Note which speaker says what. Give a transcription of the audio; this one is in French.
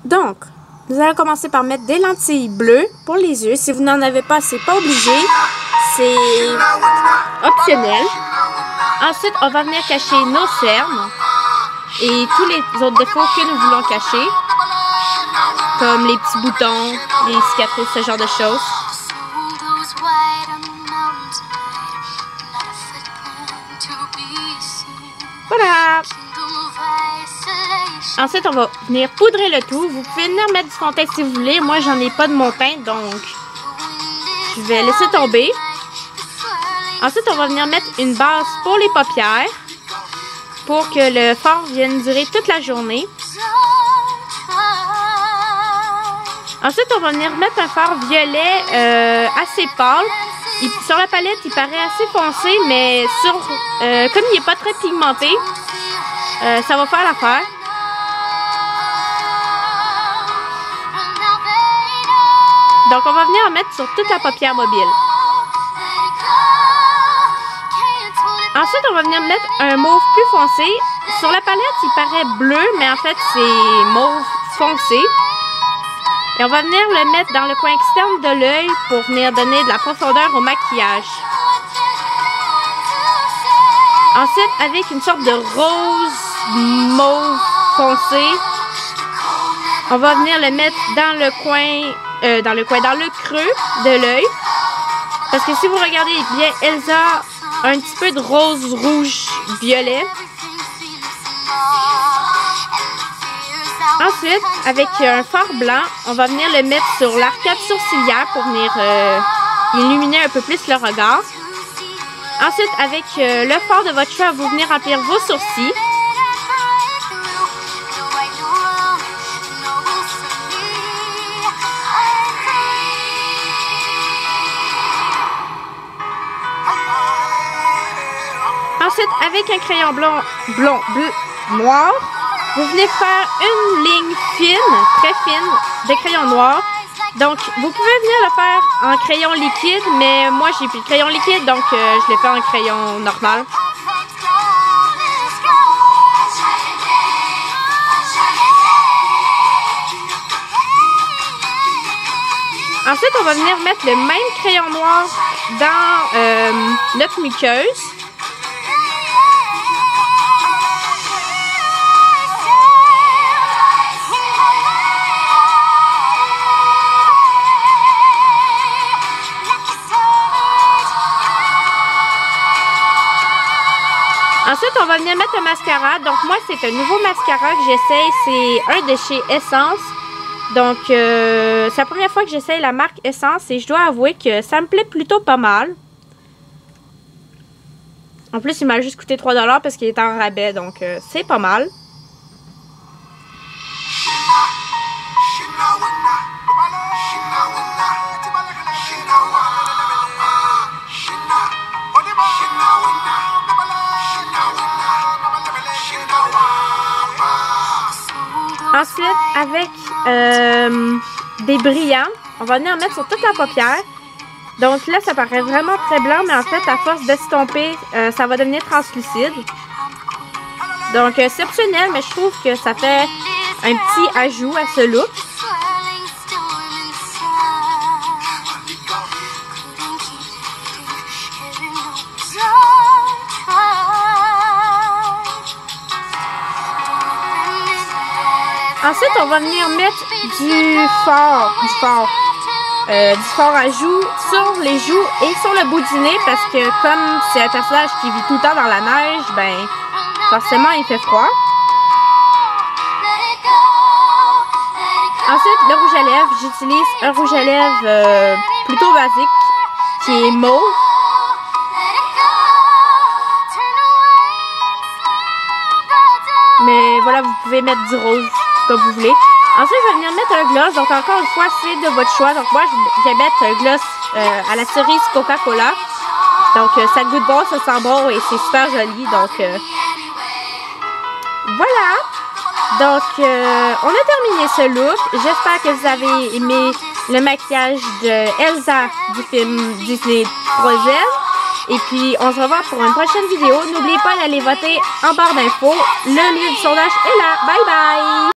Speaker 1: Donc, nous allons commencer par mettre des lentilles bleues pour les yeux. Si vous n'en avez pas, c'est pas obligé. C'est optionnel. Ensuite, on va venir cacher nos cernes et tous les autres défauts que nous voulons cacher, comme les petits boutons, les cicatrices, ce genre de choses. Voilà! Ensuite, on va venir poudrer le tout. Vous pouvez venir mettre du fond de teint si vous voulez. Moi, j'en ai pas de mon teint, donc je vais laisser tomber. Ensuite, on va venir mettre une base pour les paupières pour que le fard vienne durer toute la journée. Ensuite, on va venir mettre un fard violet assez pâle. Sur la palette, il paraît assez foncé, mais comme il n'est pas très pigmenté, ça va faire l'affaire. Donc, on va venir en mettre sur toute la paupière mobile. Ensuite, on va venir mettre un mauve plus foncé. Sur la palette, il paraît bleu, mais en fait, c'est mauve foncé. Et on va venir le mettre dans le coin externe de l'œil pour venir donner de la profondeur au maquillage. Ensuite, avec une sorte de rose mauve foncé, on va venir le mettre dans le creux de l'œil. Parce que si vous regardez bien, Elsa a un petit peu de rose, rouge, violet. Ensuite, avec un fard blanc, on va venir le mettre sur l'arcade sourcilière pour venir illuminer un peu plus le regard. Ensuite, avec le fard de votre choix, vous venez remplir vos sourcils. Ensuite, avec un crayon bleu, noir, vous venez faire une ligne fine, très fine, de crayon noir. Donc, vous pouvez venir le faire en crayon liquide, mais moi, j'ai plus de crayon liquide, donc je l'ai fait en crayon normal. Ensuite, on va venir mettre le même crayon noir dans notre muqueuse. Ensuite, on va venir mettre un mascara. Donc, moi, c'est un nouveau mascara que j'essaye. C'est un de chez Essence. Donc, c'est la première fois que j'essaye la marque Essence. Et je dois avouer que ça me plaît plutôt pas mal. En plus, il m'a juste coûté 3 $ parce qu'il est en rabais. Donc, c'est pas mal. Ensuite, avec des brillants, on va venir en mettre sur toute la paupière. Donc là, ça paraît vraiment très blanc, mais en fait, à force d'estomper, ça va devenir translucide. Donc, c'est optionnel, mais je trouve que ça fait un petit ajout à ce look. Ensuite, on va venir mettre du fard à joues sur les joues et sur le bout du nez parce que comme c'est un personnage qui vit tout le temps dans la neige, ben forcément il fait froid. Ensuite, le rouge à lèvres, j'utilise un rouge à lèvres plutôt basique qui est mauve. Mais voilà, vous pouvez mettre du rose comme vous voulez. Ensuite, je vais venir mettre un gloss. Donc, encore une fois, c'est de votre choix. Donc, moi, je vais mettre un gloss à la cerise Coca-Cola. Donc, ça goûte bon, ça sent bon et c'est super joli. Donc, voilà. Donc, on a terminé ce look. J'espère que vous avez aimé le maquillage de Elsa du film Disney Frozen. Et puis, on se revoit pour une prochaine vidéo. N'oubliez pas d'aller voter en barre d'infos. Le lien du sondage est là. Bye bye!